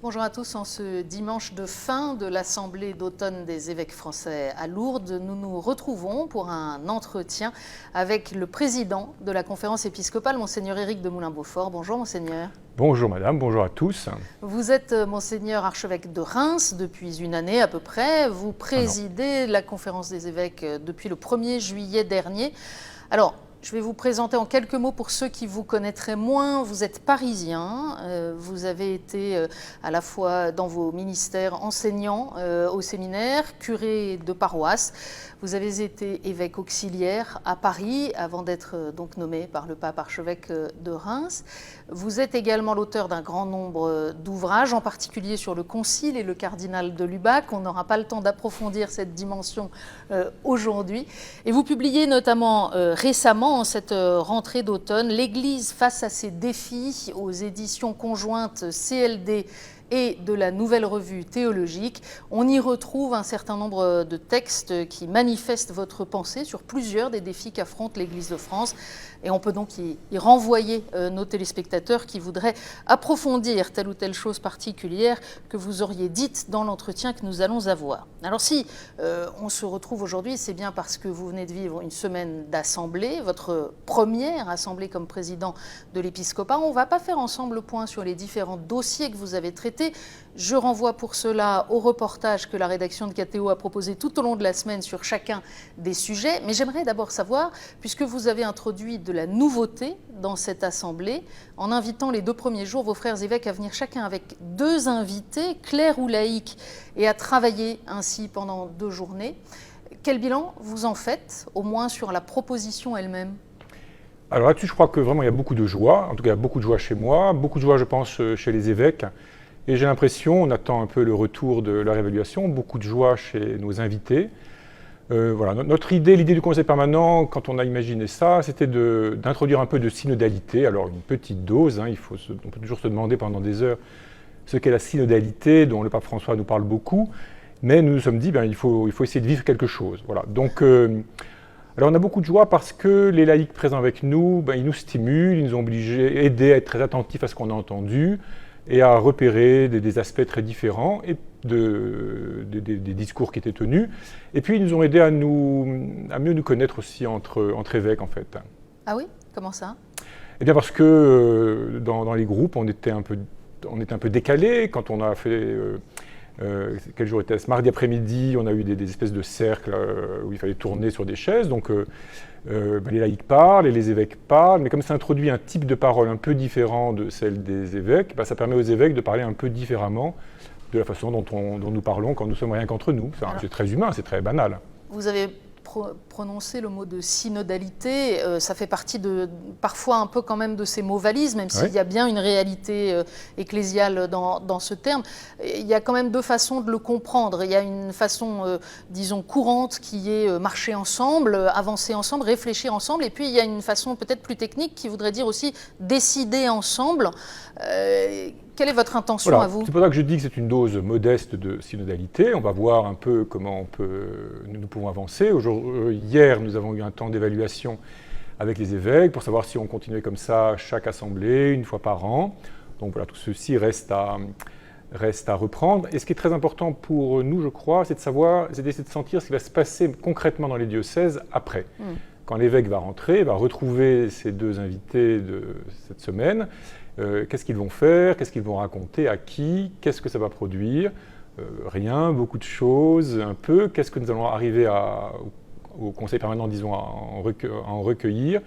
Bonjour à tous, en ce dimanche de fin de l'Assemblée d'automne des évêques français à Lourdes, nous nous retrouvons pour un entretien avec le président de la conférence épiscopale, Monseigneur Éric de Moulin-Beaufort. Bonjour Monseigneur. Bonjour madame, bonjour à tous. Vous êtes Monseigneur archevêque de Reims depuis une année à peu près. Vous présidez la conférence des évêques depuis le 1er juillet dernier. Alors, je vais vous présenter en quelques mots pour ceux qui vous connaîtraient moins. Vous êtes parisien, vous avez été à la fois dans vos ministères enseignant au séminaire, curé de paroisse. Vous avez été évêque auxiliaire à Paris avant d'être donc nommé par le pape archevêque de Reims. Vous êtes également l'auteur d'un grand nombre d'ouvrages, en particulier sur le Concile et le cardinal de Lubac. On n'aura pas le temps d'approfondir cette dimension aujourd'hui. Et vous publiez notamment récemment, en cette rentrée d'automne, l'Église face à ses défis, aux éditions conjointes CLD et de la Nouvelle Revue théologique. On y retrouve un certain nombre de textes qui manifestent votre pensée sur plusieurs des défis qu'affronte l'Église de France. Et on peut donc y renvoyer nos téléspectateurs qui voudraient approfondir telle ou telle chose particulière que vous auriez dite dans l'entretien que nous allons avoir. Alors si on se retrouve aujourd'hui, c'est bien parce que vous venez de vivre une semaine d'assemblée, votre première assemblée comme président de l'épiscopat. On ne va pas faire ensemble le point sur les différents dossiers que vous avez traités. Je renvoie pour cela au reportage que la rédaction de KTO a proposé tout au long de la semaine sur chacun des sujets. Mais j'aimerais d'abord savoir, puisque vous avez introduit de la nouveauté dans cette assemblée, en invitant les 2 premiers jours vos frères évêques à venir chacun avec 2 invités, clercs ou laïcs, et à travailler ainsi pendant 2 journées. Quel bilan vous en faites, au moins sur la proposition elle-même ? Alors là-dessus, je crois que vraiment il y a beaucoup de joie, en tout cas beaucoup de joie chez moi, beaucoup de joie je pense chez les évêques. Et j'ai l'impression, on attend un peu le retour de leur évaluation, beaucoup de joie chez nos invités. Voilà, notre idée, l'idée du conseil permanent, quand on a imaginé ça, c'était d'introduire un peu de synodalité. Alors une petite dose, hein, on peut toujours se demander pendant des heures ce qu'est la synodalité, dont le pape François nous parle beaucoup, mais nous nous sommes dit, il faut essayer de vivre quelque chose. Voilà. Donc, alors on a beaucoup de joie parce que les laïcs présents avec nous, ils nous stimulent, ils nous ont aidés à être très attentifs à ce qu'on a entendu, et à repérer des aspects très différents et des discours qui étaient tenus. Et puis, ils nous ont aidés à mieux nous connaître aussi entre évêques, en fait. Ah oui ? Comment ça ? Eh bien, parce que dans les groupes, on était un peu décalés. Quand on a fait... quel jour était-ce ? Mardi après-midi, on a eu des espèces de cercles où il fallait tourner sur des chaises. Donc, les laïcs parlent et les évêques parlent, mais comme ça introduit un type de parole un peu différent de celle des évêques, ça permet aux évêques de parler un peu différemment de la façon dont nous parlons quand nous sommes rien qu'entre nous. C'est très humain, c'est très banal. Vous avez prononcé le mot de synodalité, ça fait partie parfois un peu quand même de ces mots valises, même s'il y a bien une réalité ecclésiale dans ce terme. Il y a quand même 2 façons de le comprendre. Il y a une façon, disons, courante qui est marcher ensemble, avancer ensemble, réfléchir ensemble, et puis il y a une façon peut-être plus technique qui voudrait dire aussi décider ensemble. Quelle est votre intention à vous ? C'est pour ça que je dis que c'est une dose modeste de synodalité. On va voir un peu comment nous pouvons avancer. Hier, nous avons eu un temps d'évaluation avec les évêques pour savoir si on continuait comme ça chaque assemblée, une fois par an. Donc voilà, tout ceci reste à reprendre. Et ce qui est très important pour nous, je crois, c'est d'essayer de sentir ce qui va se passer concrètement dans les diocèses après. Quand l'évêque va rentrer, il va retrouver ses 2 invités de cette semaine. Qu'est-ce qu'ils vont faire, qu'est-ce qu'ils vont raconter, à qui, qu'est-ce que ça va produire, rien, beaucoup de choses, un peu, qu'est-ce que nous allons arriver au conseil permanent, disons, à en recueillir.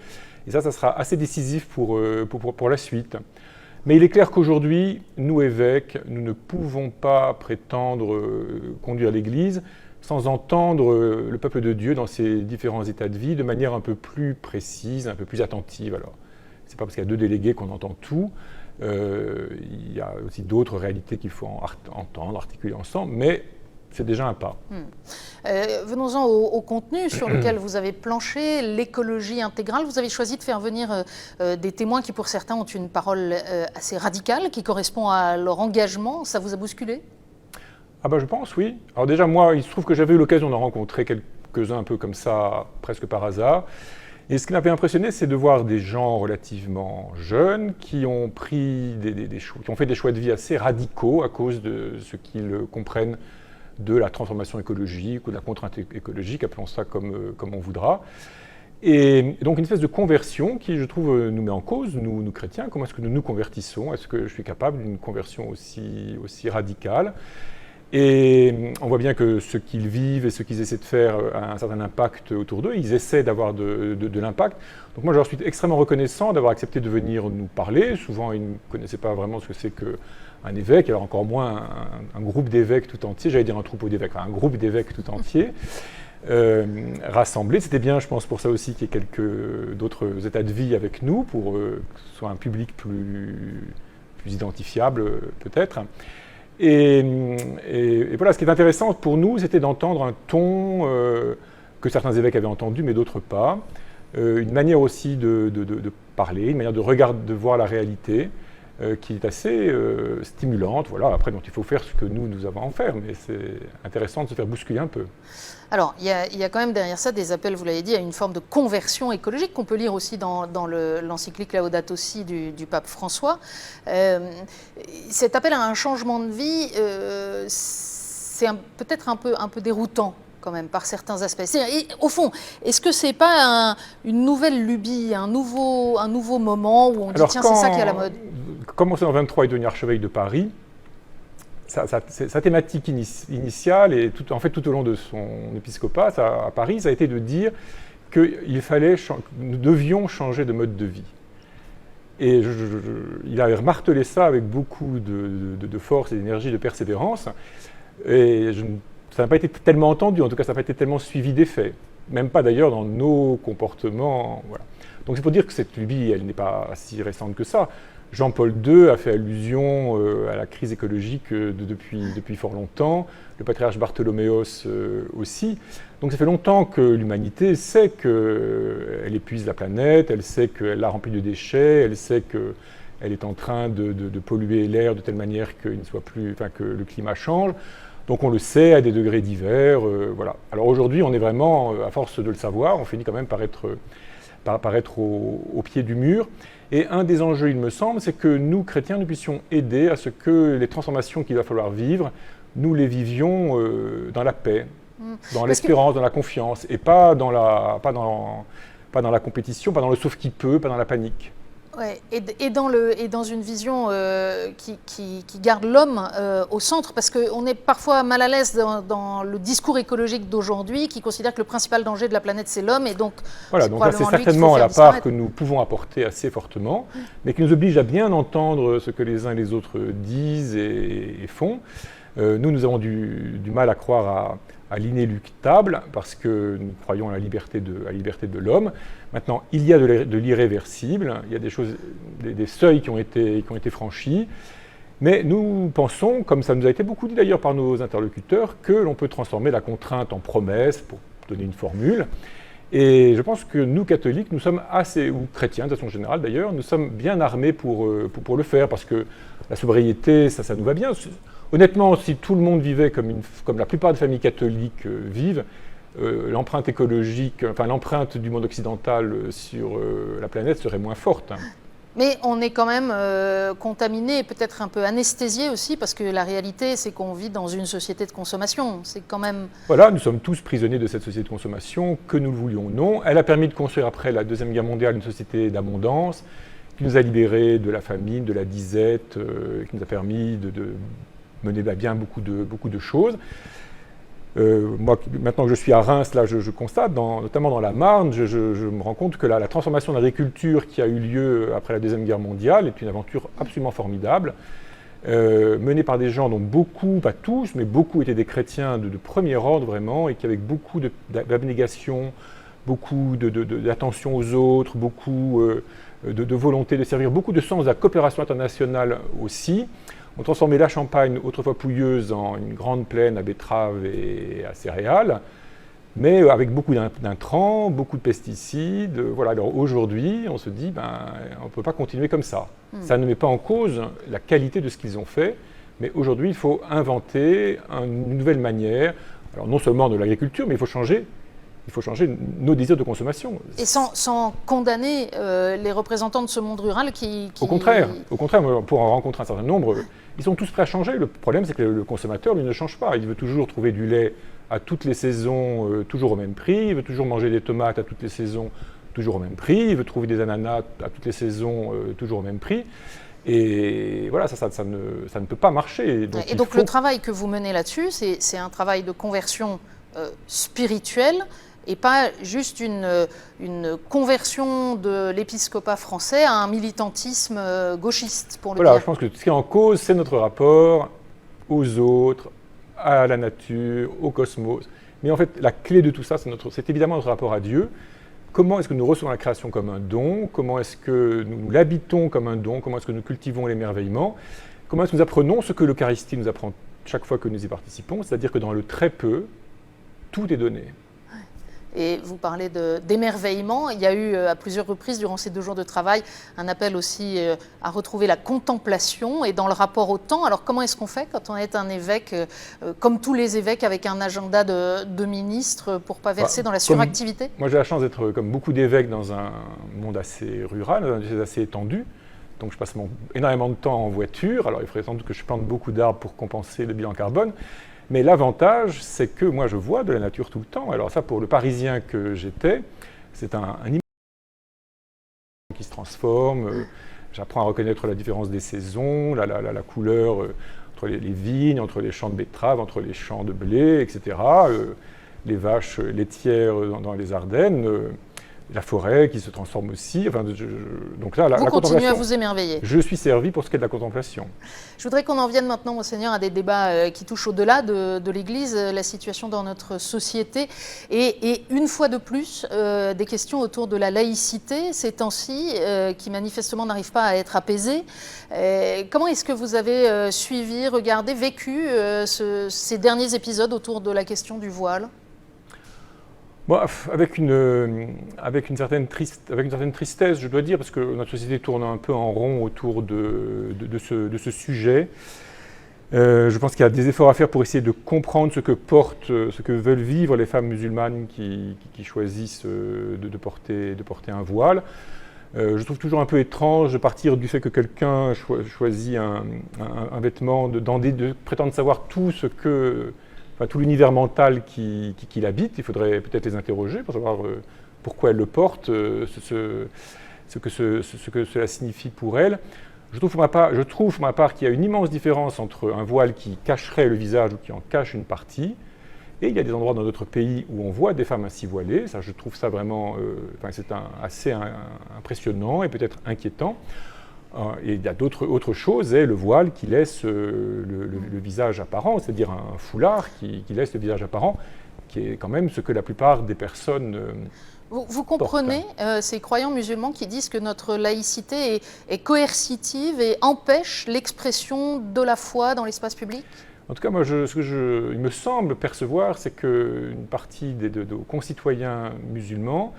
Et ça sera assez décisif pour la suite. Mais il est clair qu'aujourd'hui, nous évêques, nous ne pouvons pas prétendre conduire l'Église sans entendre le peuple de Dieu dans ses différents états de vie de manière un peu plus précise, un peu plus attentive. Alors, c'est pas parce qu'il y a 2 délégués qu'on entend tout. Il y a aussi d'autres réalités qu'il faut entendre, articuler ensemble, mais c'est déjà un pas. Venons-en au contenu sur lequel vous avez planché, l'écologie intégrale. Vous avez choisi de faire venir des témoins qui, pour certains, ont une parole assez radicale, qui correspond à leur engagement. Ça vous a bousculé ? Je pense, oui. Alors déjà, moi, il se trouve que j'avais eu l'occasion d'en rencontrer quelques-uns un peu comme ça, presque par hasard. Et ce qui m'avait impressionné, c'est de voir des gens relativement jeunes qui ont pris qui ont fait des choix de vie assez radicaux à cause de ce qu'ils comprennent de la transformation écologique ou de la contrainte écologique, appelons ça comme on voudra. Et donc une espèce de conversion qui, je trouve, nous met en cause, nous chrétiens. Comment est-ce que nous nous convertissons? Est-ce que je suis capable d'une conversion aussi radicale? Et on voit bien que ce qu'ils vivent et ce qu'ils essaient de faire a un certain impact autour d'eux. Ils essaient d'avoir de l'impact. Donc moi, je leur suis extrêmement reconnaissant d'avoir accepté de venir nous parler. Souvent, ils ne connaissaient pas vraiment ce que c'est qu'un évêque, alors encore moins un groupe d'évêques tout entier. J'allais dire un troupeau d'évêques, un groupe d'évêques tout entier. Rassemblés. C'était bien, je pense, pour ça aussi qu'il y ait d'autres états de vie avec nous, pour que ce soit un public plus identifiable, peut-être. Et voilà, ce qui est intéressant pour nous, c'était d'entendre un ton que certains évêques avaient entendu, mais d'autres pas. Une manière aussi de parler, une manière de voir la réalité, qui est assez stimulante. Voilà, après, donc, il faut faire ce que nous avons à en faire, mais c'est intéressant de se faire bousculer un peu. Alors, il y a quand même derrière ça des appels, vous l'avez dit, à une forme de conversion écologique qu'on peut lire aussi dans l'encyclique Laudato Si du pape François. Cet appel à un changement de vie, c'est peut-être un peu déroutant quand même par certains aspects. Et, au fond, est-ce que c'est pas une nouvelle lubie, un nouveau moment où on dit tiens, c'est ça qui est à la mode? Comme Monseigneur 23 est devenu archevêque de Paris, sa thématique initiale, et tout au long de son épiscopat à Paris, ça a été de dire que nous devions changer de mode de vie. Et il a martelé ça avec beaucoup de force et d'énergie, de persévérance. Et ça n'a pas été tellement entendu, en tout cas ça n'a pas été tellement suivi des faits. Même pas d'ailleurs dans nos comportements. Voilà. Donc c'est pour dire que cette lubie, elle n'est pas si récente que ça. Jean-Paul II a fait allusion à la crise écologique depuis fort longtemps, le patriarche Bartholoméos aussi. Donc ça fait longtemps que l'humanité sait qu'elle épuise la planète, elle sait qu'elle la remplit de déchets, elle sait qu'elle est en train de polluer l'air de telle manière que le climat change. Donc on le sait à des degrés divers. Voilà. Alors aujourd'hui, on est vraiment, à force de le savoir, on finit quand même par être au pied du mur. Et un des enjeux, il me semble, c'est que nous, chrétiens, nous puissions aider à ce que les transformations qu'il va falloir vivre, nous les vivions dans la paix, dans l'espérance, dans la confiance, et pas dans la compétition, pas dans le sauf qui peut, pas dans la panique. Ouais, et dans une vision qui garde l'homme au centre, parce qu'on est parfois mal à l'aise dans le discours écologique d'aujourd'hui, qui considère que le principal danger de la planète, c'est l'homme, et donc voilà, donc là, c'est certainement la part que nous pouvons apporter assez fortement, mais qui nous oblige à bien entendre ce que les uns et les autres disent et font. Nous avons du mal à croire à l'inéluctable, parce que nous croyons à la liberté de l'homme. Maintenant, il y a de l'irréversible, il y a des seuils qui ont été franchis, mais nous pensons, comme ça nous a été beaucoup dit d'ailleurs par nos interlocuteurs, que l'on peut transformer la contrainte en promesse, pour donner une formule. Et je pense que nous, catholiques, nous sommes ou chrétiens de façon générale d'ailleurs, nous sommes bien armés pour le faire, parce que la sobriété, ça nous va bien. Honnêtement, si tout le monde vivait comme la plupart des familles catholiques vivent, l'empreinte écologique, l'empreinte du monde occidental sur la planète serait moins forte. Mais on est quand même contaminé, peut-être un peu anesthésié aussi, parce que la réalité, c'est qu'on vit dans une société de consommation. C'est quand même... Voilà, nous sommes tous prisonniers de cette société de consommation, que nous le voulions ou non. Elle a permis de construire après la Deuxième Guerre mondiale une société d'abondance, qui nous a libérés de la famine, de la disette, qui nous a permis de mener à bien beaucoup de choses. Moi, maintenant que je suis à Reims, là, je constate, notamment dans la Marne, je me rends compte que la transformation de l'agriculture qui a eu lieu après la Deuxième Guerre mondiale est une aventure absolument formidable, menée par des gens dont beaucoup, pas tous, mais beaucoup étaient des chrétiens de premier ordre vraiment, et qui avec beaucoup d'abnégation, beaucoup d'attention aux autres, beaucoup de volonté de servir, beaucoup de sens de la coopération internationale aussi, ont transformé la Champagne, autrefois pouilleuse, en une grande plaine à betteraves et à céréales, mais avec beaucoup d'intrants, beaucoup de pesticides. Voilà. Alors aujourd'hui, on se dit, on ne peut pas continuer comme ça. Ça ne met pas en cause la qualité de ce qu'ils ont fait, mais aujourd'hui, il faut inventer une nouvelle manière, alors non seulement de l'agriculture, mais il faut changer il faut changer nos désirs de consommation. Et sans condamner les représentants de ce monde rural qui... Au contraire, moi, pour en rencontrer un certain nombre, ils sont tous prêts à changer. Le problème, c'est que le consommateur, lui, ne change pas. Il veut toujours trouver du lait à toutes les saisons, toujours au même prix. Il veut toujours manger des tomates à toutes les saisons, toujours au même prix. Il veut trouver des ananas à toutes les saisons, toujours au même prix. Et voilà, ça ne peut pas marcher. Donc le travail que vous menez là-dessus, c'est un travail de conversion spirituelle et pas juste une conversion de l'épiscopat français à un militantisme gauchiste, pour le dire. Je pense que ce qui est en cause, c'est notre rapport aux autres, à la nature, au cosmos. Mais en fait, la clé de tout ça, c'est évidemment notre rapport à Dieu. Comment est-ce que nous recevons la création comme un don? Comment est-ce que nous l'habitons comme un don? Comment est-ce que nous cultivons l'émerveillement? Comment est-ce que nous apprenons ce que l'Eucharistie nous apprend chaque fois que nous y participons? C'est-à-dire que dans le très peu, tout est donné. Et vous parlez d'émerveillement. Il y a eu à plusieurs reprises durant ces 2 jours de travail un appel aussi à retrouver la contemplation et dans le rapport au temps. Alors comment est-ce qu'on fait quand on est un évêque, comme tous les évêques, avec un agenda de ministre pour ne pas verser dans la suractivité? Moi j'ai la chance d'être comme beaucoup d'évêques dans un monde assez rural, assez étendu. Donc je passe énormément de temps en voiture. Alors il faudrait sans doute que je plante beaucoup d'arbres pour compenser le bilan carbone. Mais l'avantage, c'est que moi, je vois de la nature tout le temps. Alors ça, pour le Parisien que j'étais, c'est un immense qui se transforme. J'apprends à reconnaître la différence des saisons, la couleur entre les vignes, entre les champs de betteraves, entre les champs de blé, etc. Les vaches laitières dans les Ardennes. La forêt qui se transforme aussi. Enfin, donc là, vous continuez à vous émerveiller. Je suis servi pour ce qui est de la contemplation. Je voudrais qu'on en vienne maintenant, Monseigneur, à des débats qui touchent au-delà de l'Église, la situation dans notre société. Et une fois de plus, des questions autour de la laïcité, ces temps-ci, qui manifestement n'arrivent pas à être apaisées. Comment est-ce que vous avez suivi, regardé, vécu ces derniers épisodes autour de la question du voile ? Bon, avec une certaine tristesse, je dois dire, parce que notre société tourne un peu en rond autour de ce sujet. Je pense qu'il y a des efforts à faire pour essayer de comprendre ce que veulent vivre les femmes musulmanes qui choisissent de porter un voile. Je trouve toujours un peu étrange de partir du fait que quelqu'un choisit un vêtement, de prétendre savoir tout l'univers mental qui l'habite. Il faudrait peut-être les interroger pour savoir pourquoi elles le portent, ce que cela signifie pour elles. Je trouve pour ma part qu'il y a une immense différence entre un voile qui cacherait le visage ou qui en cache une partie, et il y a des endroits dans notre pays où on voit des femmes ainsi voilées. Ça, je trouve ça vraiment c'est assez impressionnant et peut-être inquiétant. Et il y a autre chose, est le voile qui laisse le visage apparent, c'est-à-dire un foulard qui laisse le visage apparent, qui est quand même ce que la plupart des personnes Vous comprenez ces croyants musulmans qui disent que notre laïcité est coercitive et empêche l'expression de la foi dans l'espace public? En tout cas, moi, il me semble percevoir, c'est qu'une partie de concitoyens musulmans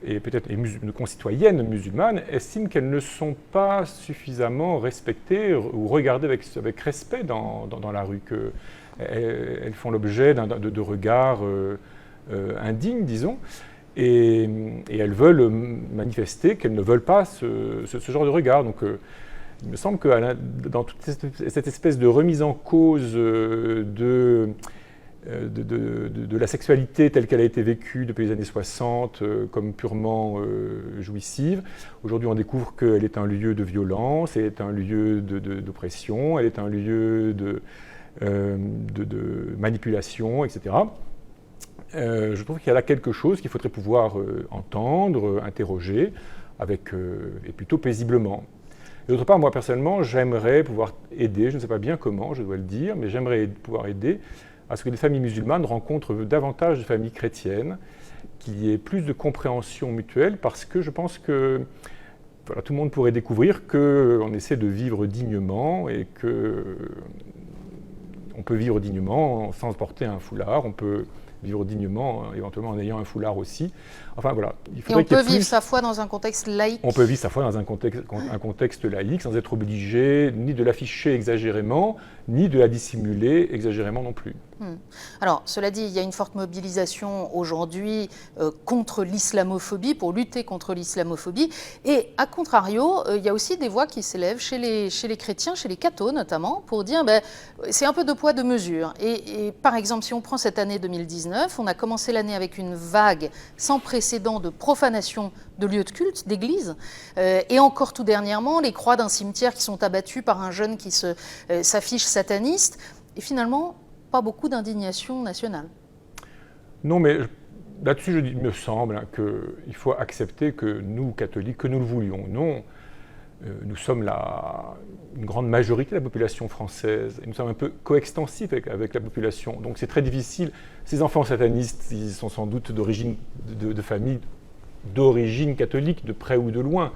et peut-être de concitoyennes musulmanes estiment qu'elles ne sont pas suffisamment respectées ou regardées avec respect dans la rue, qu'elles font l'objet de regards indignes, disons, et elles veulent manifester qu'elles ne veulent pas ce genre de regard. Donc, il me semble que dans toute cette espèce de remise en cause de la sexualité telle qu'elle a été vécue depuis les années 60 comme purement jouissive. Aujourd'hui, on découvre qu'elle est un lieu de violence, elle est un lieu d'oppression, elle est un lieu de manipulation, etc. Je trouve qu'il y a là quelque chose qu'il faudrait pouvoir entendre, interroger, et plutôt paisiblement. Et d'autre part, moi personnellement, j'aimerais pouvoir aider, je ne sais pas bien comment, je dois le dire, mais j'aimerais pouvoir aider à ce que les familles musulmanes rencontrent davantage de familles chrétiennes, qu'il y ait plus de compréhension mutuelle, parce que je pense que tout le monde pourrait découvrir qu'on essaie de vivre dignement et qu'on peut vivre dignement sans porter un foulard, on peut vivre dignement, éventuellement en ayant un foulard aussi. Enfin voilà. Et on peut vivre sa foi dans un contexte laïque. On peut vivre sa foi dans un contexte laïque sans être obligé ni de l'afficher exagérément, ni de la dissimuler exagérément non plus. Alors, cela dit, il y a une forte mobilisation aujourd'hui contre l'islamophobie, pour lutter contre l'islamophobie. Et à contrario, il y a aussi des voix qui s'élèvent chez les chrétiens, chez les cathos notamment, pour dire c'est un peu deux poids, deux mesures. Et par exemple, si on prend cette année 2019, on a commencé l'année avec une vague sans précédent de profanation de lieux de culte, d'églises. Et encore tout dernièrement, les croix d'un cimetière qui sont abattues par un jeune qui s'affiche sataniste. Et finalement, pas beaucoup d'indignation nationale. Non, mais là-dessus, il me semble qu'il faut accepter que nous, catholiques, que nous le voulions ou non, nous sommes une grande majorité de la population française, et nous sommes un peu coextensifs avec la population. Donc c'est très difficile. Ces enfants satanistes, ils sont sans doute d'origine, de familles d'origine catholique, de près ou de loin.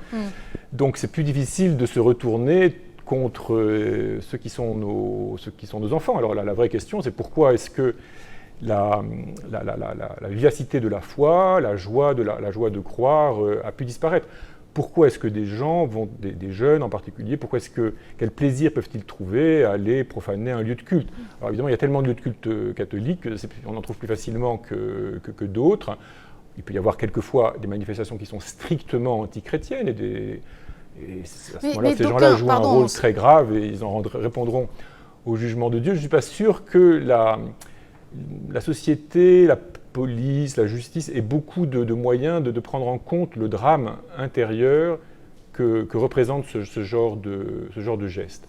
Donc c'est plus difficile de se retourner contre ceux qui sont nos enfants. Alors la vraie question, c'est pourquoi est-ce que la vivacité de la foi, la joie de croire a pu disparaître? Pourquoi est-ce que des gens des jeunes en particulier, quel plaisir peuvent-ils trouver à aller profaner un lieu de culte? Alors évidemment, il y a tellement de lieux de culte catholiques, on en trouve plus facilement que d'autres. Il peut y avoir quelquefois des manifestations qui sont strictement antichrétiennes et à ce moment-là, ces gens-là jouent un rôle très grave et ils répondront au jugement de Dieu. Je ne suis pas sûr que la société, la police, la justice aient beaucoup de moyens de prendre en compte le drame intérieur que représente ce genre de geste.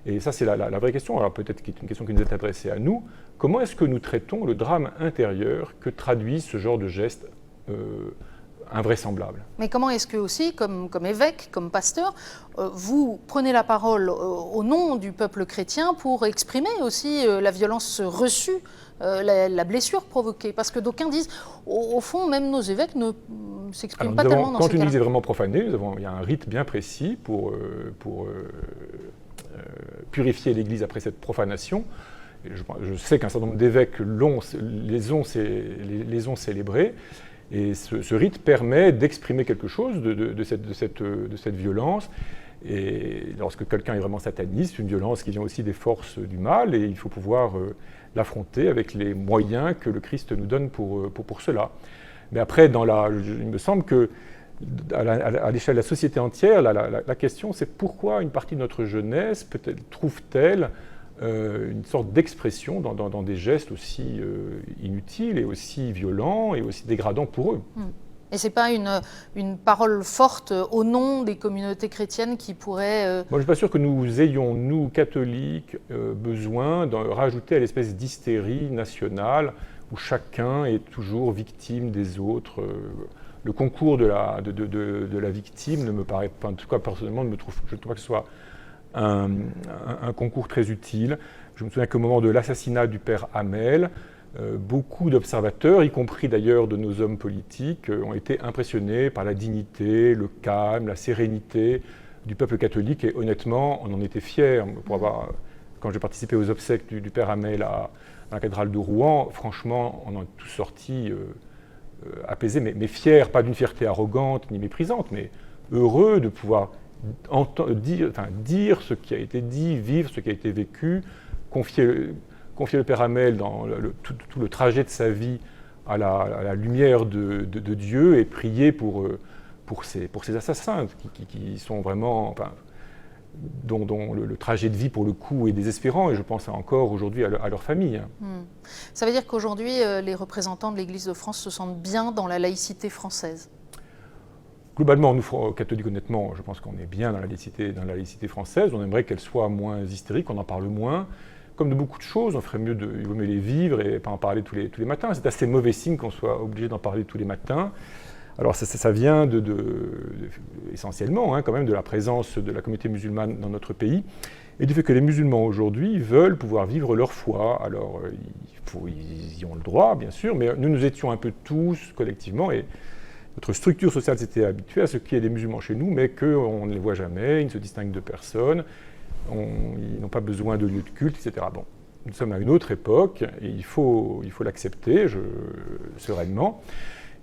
Et ça, c'est la vraie question. Alors peut-être qu'il est une question qui nous est adressée à nous. Comment est-ce que nous traitons le drame intérieur que traduit ce genre de geste invraisemblable? Mais comment est-ce que aussi, comme évêque, comme pasteur, vous prenez la parole au nom du peuple chrétien pour exprimer aussi la violence reçue, la blessure provoquée? Parce que d'aucuns disent, au fond, même nos évêques ne s'expriment pas tellement dans ces cas-là. Quand une église est vraiment profanée, il y a un rite bien précis pour purifier l'église après cette profanation. Et je sais qu'un certain nombre d'évêques les ont célébrés. Et ce rite permet d'exprimer quelque chose de cette violence. Et lorsque quelqu'un est vraiment sataniste, une violence qui vient aussi des forces du mal, et il faut pouvoir l'affronter avec les moyens que le Christ nous donne pour cela. Mais après, il me semble qu'à l'échelle de la société entière, la question c'est pourquoi une partie de notre jeunesse trouve-t-elle une sorte d'expression dans des gestes aussi inutiles et aussi violents et aussi dégradants pour eux. Et ce n'est pas une parole forte au nom des communautés chrétiennes qui pourrait... Moi, je ne suis pas sûr que nous ayons, nous, catholiques, besoin de rajouter à l'espèce d'hystérie nationale où chacun est toujours victime des autres. Le concours de la victime ne me paraît pas, en tout cas personnellement, je ne trouve pas que ce soit un concours très utile. Je me souviens qu'au moment de l'assassinat du père Hamel, beaucoup d'observateurs, y compris d'ailleurs de nos hommes politiques, ont été impressionnés par la dignité, le calme, la sérénité du peuple catholique et honnêtement, on en était fiers. Quand j'ai participé aux obsèques du père Hamel à la cathédrale de Rouen, franchement, on en est tous sortis apaisés, mais fiers, pas d'une fierté arrogante ni méprisante, mais heureux de pouvoir dire ce qui a été dit, vivre ce qui a été vécu, confier le père Hamel dans tout le trajet de sa vie à la lumière de Dieu et prier pour ces assassins qui sont vraiment, dont le trajet de vie pour le coup est désespérant et je pense encore aujourd'hui à leur famille. Ça veut dire qu'aujourd'hui les représentants de l'Église de France se sentent bien dans la laïcité française? Globalement, nous, catholiques, honnêtement, je pense qu'on est bien dans la laïcité française. On aimerait qu'elle soit moins hystérique, qu'on en parle moins. Comme de beaucoup de choses, il vaut mieux les vivre et pas en parler tous les matins. C'est assez mauvais signe qu'on soit obligé d'en parler tous les matins. Alors ça vient essentiellement quand même de la présence de la communauté musulmane dans notre pays et du fait que les musulmans aujourd'hui veulent pouvoir vivre leur foi. Alors ils y ont le droit, bien sûr, mais nous étions un peu tous collectivement et notre structure sociale s'était habituée à ce qu'il y ait des musulmans chez nous, mais qu'on ne les voit jamais, ils ne se distinguent de personne, ils n'ont pas besoin de lieux de culte, etc. Bon, nous sommes à une autre époque, et il faut l'accepter sereinement.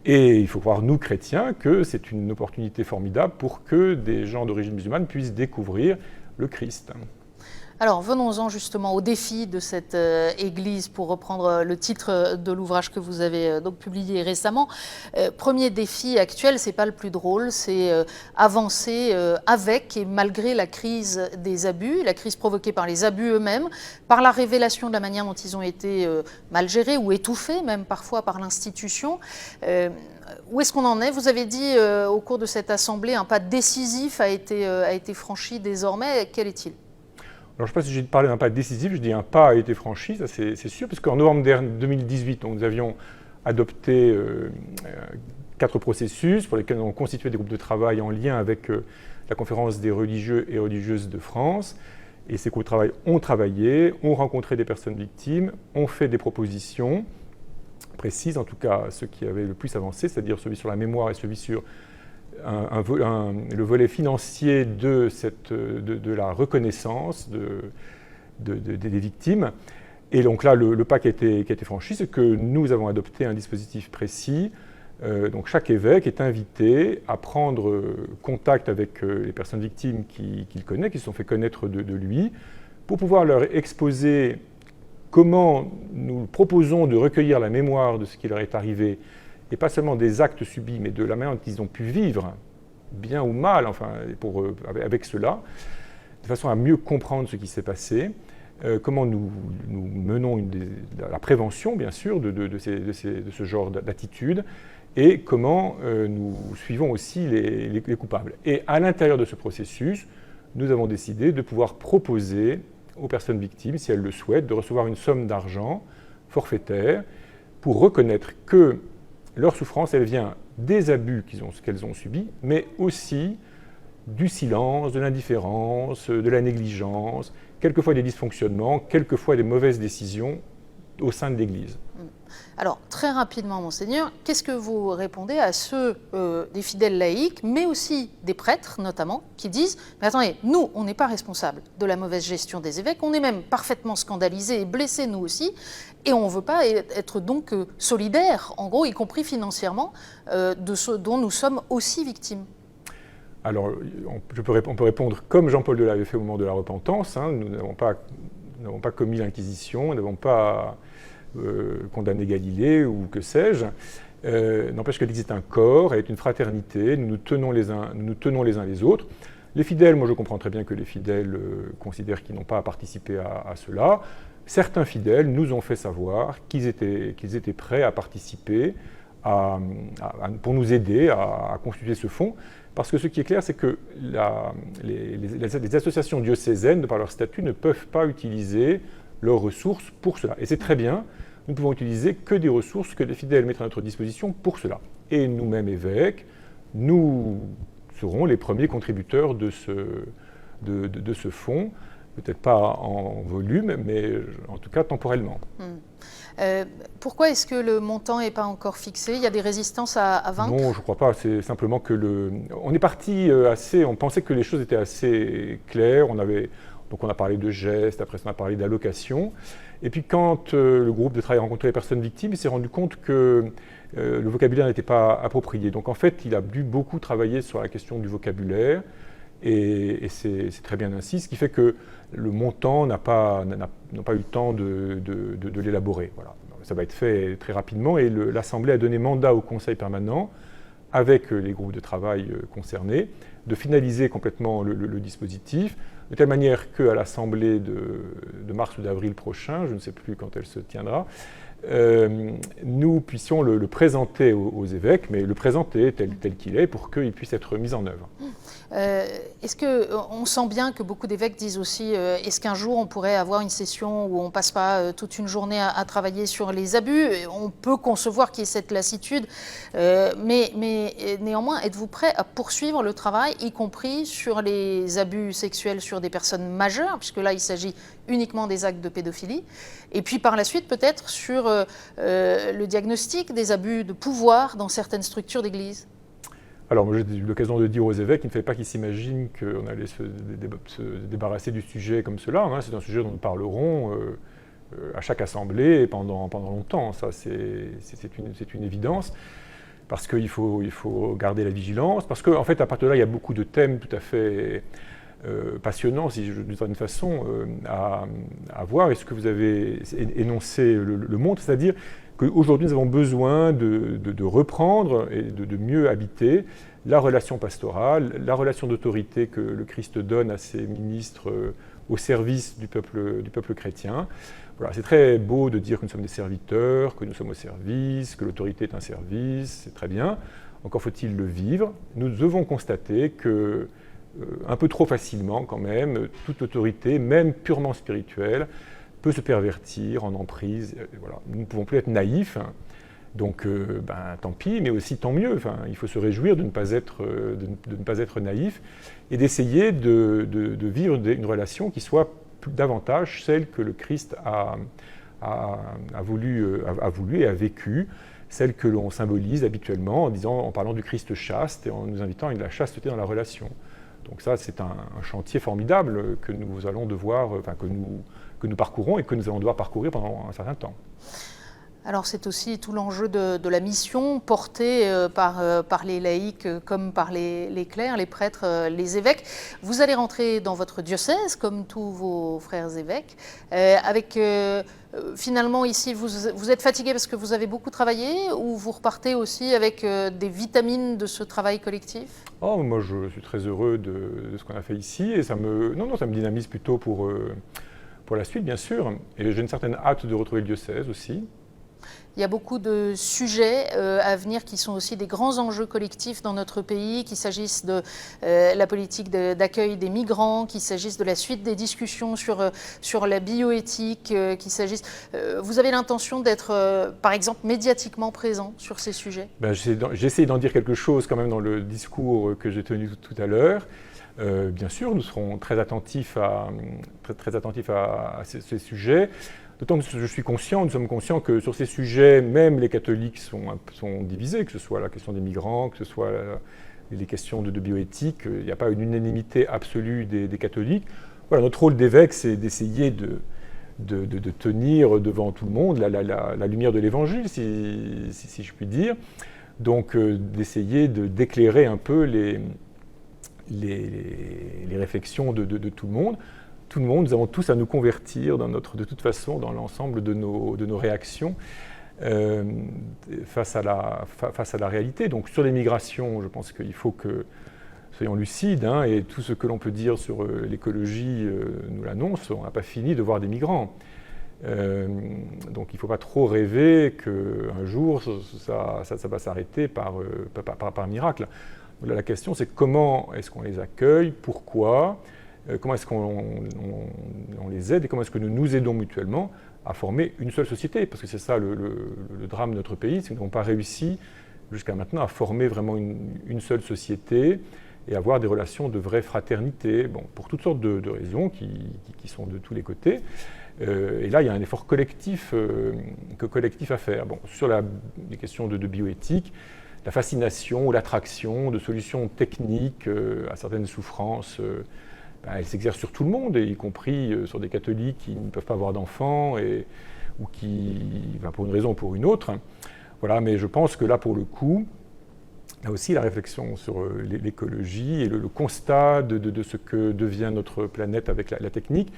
Et il faut croire, nous, chrétiens, que c'est une opportunité formidable pour que des gens d'origine musulmane puissent découvrir le Christ. Alors, venons-en justement au défi de cette Église, pour reprendre le titre de l'ouvrage que vous avez donc publié récemment. Premier défi actuel, c'est pas le plus drôle, c'est avancer avec et malgré la crise des abus, la crise provoquée par les abus eux-mêmes, par la révélation de la manière dont ils ont été mal gérés ou étouffés, même parfois par l'institution. Où est-ce qu'on en est? Vous avez dit au cours de cette assemblée, un pas décisif a été franchi désormais. Quel est-il? Alors, je ne sais pas si j'ai parlé d'un pas décisif, je dis un pas a été franchi, ça c'est sûr, parce qu'en novembre 2018, nous avions adopté 4 processus pour lesquels nous avons constitué des groupes de travail en lien avec la conférence des religieux et religieuses de France. Et ces groupes de travail ont travaillé, ont rencontré des personnes victimes, ont fait des propositions précises, en tout cas ceux qui avaient le plus avancé, c'est-à-dire celui sur la mémoire et celui sur le volet financier de la reconnaissance des victimes. Et donc là, le pas qui a été franchi, c'est que nous avons adopté un dispositif précis. Donc chaque évêque est invité à prendre contact avec les personnes victimes qu'il connaît, qui se sont fait connaître de lui, pour pouvoir leur exposer comment nous proposons de recueillir la mémoire de ce qui leur est arrivé, et pas seulement des actes subis, mais de la manière dont ils ont pu vivre, bien ou mal, enfin, avec cela, de façon à mieux comprendre ce qui s'est passé, comment nous menons la prévention, bien sûr, de ce genre d'attitude, et comment nous suivons aussi les coupables. Et à l'intérieur de ce processus, nous avons décidé de pouvoir proposer aux personnes victimes, si elles le souhaitent, de recevoir une somme d'argent forfaitaire pour reconnaître que leur souffrance, elle vient des abus qu'elles ont subis, mais aussi du silence, de l'indifférence, de la négligence, quelquefois des dysfonctionnements, quelquefois des mauvaises décisions au sein de l'Église. Alors, très rapidement, Monseigneur, qu'est-ce que vous répondez à ceux des fidèles laïcs, mais aussi des prêtres notamment, qui disent « Mais attendez, nous, on n'est pas responsables de la mauvaise gestion des évêques, on est même parfaitement scandalisés et blessés nous aussi, et on ne veut pas être donc solidaires, en gros, y compris financièrement, de ce dont nous sommes aussi victimes ». Alors, on peut répondre comme Jean-Paul II l'avait fait au moment de la repentance. Nous n'avons pas commis l'Inquisition, nous n'avons pas condamné Galilée ou que sais-je. N'empêche que l'Église est un corps, elle est une fraternité, nous nous tenons les uns les autres. Les fidèles, moi je comprends très bien que les fidèles considèrent qu'ils n'ont pas à participer à cela. Certains fidèles nous ont fait savoir qu'ils étaient prêts à participer pour nous aider à constituer ce fonds. Parce que ce qui est clair, c'est que les associations diocésaines, de par leur statut, ne peuvent pas utiliser leurs ressources pour cela. Et c'est très bien, nous ne pouvons utiliser que des ressources que les fidèles mettent à notre disposition pour cela. Et nous-mêmes, évêques, nous serons les premiers contributeurs de ce fonds, peut-être pas en volume, mais en tout cas temporellement. Pourquoi est-ce que le montant n'est pas encore fixé? Il y a des résistances à vaincre? Non, je ne crois pas. C'est simplement que on est parti on pensait que les choses étaient assez claires. Donc on a parlé de gestes, après on a parlé d'allocations. Et puis quand le groupe de travail a rencontré les personnes victimes, il s'est rendu compte que le vocabulaire n'était pas approprié. Donc en fait, il a dû beaucoup travailler sur la question du vocabulaire. Et c'est très bien ainsi, ce qui fait que le montant n'a pas eu le temps de l'élaborer. Voilà. Ça va être fait très rapidement et l'Assemblée a donné mandat au Conseil permanent, avec les groupes de travail concernés, de finaliser complètement le dispositif, de telle manière qu'à l'Assemblée de mars ou d'avril prochain, je ne sais plus quand elle se tiendra, nous puissions le présenter aux évêques, mais le présenter tel qu'il est pour qu'il puisse être mis en œuvre. Est-ce qu'on sent bien que beaucoup d'évêques disent aussi est-ce qu'un jour on pourrait avoir une session où on ne passe pas toute une journée à travailler sur les abus? On peut concevoir qu'il y ait cette lassitude, mais néanmoins, êtes-vous prêt à poursuivre le travail, y compris sur les abus sexuels sur des personnes majeures, puisque là il s'agit uniquement des actes de pédophilie, et puis par la suite peut-être sur le diagnostic des abus de pouvoir dans certaines structures d'église? Alors, moi, j'ai eu l'occasion de dire aux évêques, il ne fallait pas qu'ils s'imaginent qu'on allait se débarrasser du sujet comme cela. C'est un sujet dont nous parlerons à chaque assemblée et pendant longtemps. Ça, c'est une évidence, parce qu'il faut garder la vigilance, parce qu'en fait, à partir de là, il y a beaucoup de thèmes tout à fait passionnant, d'une certaine façon, à voir. Et ce que vous avez énoncé le montre, c'est-à-dire qu'aujourd'hui, nous avons besoin de reprendre et de mieux habiter la relation pastorale, la relation d'autorité que le Christ donne à ses ministres au service du peuple chrétien. Voilà, c'est très beau de dire que nous sommes des serviteurs, que nous sommes au service, que l'autorité est un service, c'est très bien. Encore faut-il le vivre. Nous devons constater que, un peu trop facilement quand même, toute autorité, même purement spirituelle, peut se pervertir en emprise. Voilà. Nous ne pouvons plus être naïfs, hein. Donc tant pis, mais aussi tant mieux. Enfin, il faut se réjouir de ne pas être naïf et d'essayer de vivre une relation qui soit davantage celle que le Christ a voulu et a vécue, celle que l'on symbolise habituellement en parlant du Christ chaste et en nous invitant à la chasteté dans la relation. Donc ça, c'est un chantier formidable que nous allons devoir, que nous parcourons et que nous allons devoir parcourir pendant un certain temps. Alors c'est aussi tout l'enjeu de la mission portée par les laïcs comme par les clercs, les prêtres, les évêques. Vous allez rentrer dans votre diocèse comme tous vos frères évêques, avec finalement ici vous êtes fatigué parce que vous avez beaucoup travaillé ou vous repartez aussi avec des vitamines de ce travail collectif? Oh, moi je suis très heureux de ce qu'on a fait ici et ça me dynamise plutôt pour la suite bien sûr. Et j'ai une certaine hâte de retrouver le diocèse aussi. Il y a beaucoup de sujets à venir qui sont aussi des grands enjeux collectifs dans notre pays, qu'il s'agisse de la politique d'accueil des migrants, qu'il s'agisse de la suite des discussions sur la bioéthique, qu'il s'agisse... vous avez l'intention d'être, par exemple, médiatiquement présent sur ces sujets? J'ai essayé d'en dire quelque chose quand même dans le discours que j'ai tenu tout à l'heure. Bien sûr, nous serons très attentifs à ces sujets. D'autant que nous sommes conscients que sur ces sujets, même les catholiques sont divisés, que ce soit la question des migrants, que ce soit les questions de bioéthique. Il n'y a pas une unanimité absolue des catholiques. Voilà, notre rôle d'évêque, c'est d'essayer de tenir devant tout le monde la lumière de l'Évangile, si je puis dire. Donc d'essayer d'éclairer un peu les réflexions de tout le monde. Tout le monde, nous avons tous à nous convertir de toute façon dans l'ensemble de nos réactions face à la réalité. Donc sur les migrations, je pense qu'il faut que soyons lucides, hein, et tout ce que l'on peut dire sur l'écologie nous l'annonce, on n'a pas fini de voir des migrants. Donc il ne faut pas trop rêver qu'un jour ça va s'arrêter par miracle. Là, la question c'est comment est-ce qu'on les accueille, pourquoi, comment est-ce qu'on les aide et comment est-ce que nous nous aidons mutuellement à former une seule société. Parce que c'est ça le drame de notre pays, c'est que nous n'avons pas réussi jusqu'à maintenant à former vraiment une seule société et avoir des relations de vraie fraternité, bon, pour toutes sortes de raisons qui sont de tous les côtés. Et là, il y a un effort collectif à faire. Bon, sur les questions de bioéthique, la fascination ou l'attraction de solutions techniques à certaines souffrances, elle s'exerce sur tout le monde, y compris sur des catholiques qui ne peuvent pas avoir d'enfants ou qui, pour une raison ou pour une autre. Voilà, mais je pense que là, pour le coup, là aussi, la réflexion sur l'écologie et le constat de ce que devient notre planète avec la technique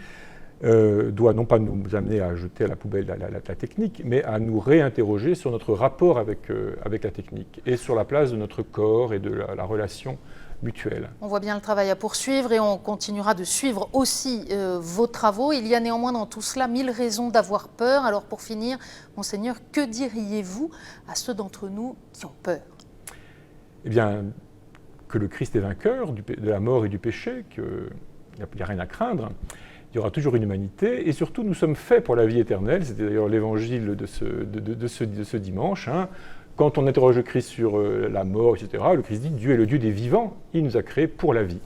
doit non pas nous amener à jeter à la poubelle la technique, mais à nous réinterroger sur notre rapport avec la technique et sur la place de notre corps et de la relation mutuelle. On voit bien le travail à poursuivre et on continuera de suivre aussi vos travaux. Il y a néanmoins dans tout cela 1000 raisons d'avoir peur. Alors pour finir, Monseigneur, que diriez-vous à ceux d'entre nous qui ont peur? Eh bien, que le Christ est vainqueur de la mort et du péché, qu'il n'y a rien à craindre. Il y aura toujours une humanité et surtout nous sommes faits pour la vie éternelle. C'était d'ailleurs l'évangile de ce dimanche. Hein. Quand on interroge le Christ sur la mort, etc., le Christ dit « Dieu est le Dieu des vivants, il nous a créés pour la vie ».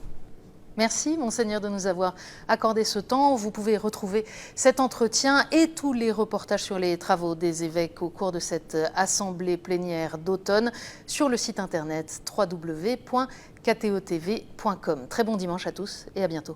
Merci, Monseigneur, de nous avoir accordé ce temps. Vous pouvez retrouver cet entretien et tous les reportages sur les travaux des évêques au cours de cette assemblée plénière d'automne sur le site internet www.ktotv.com. Très bon dimanche à tous et à bientôt.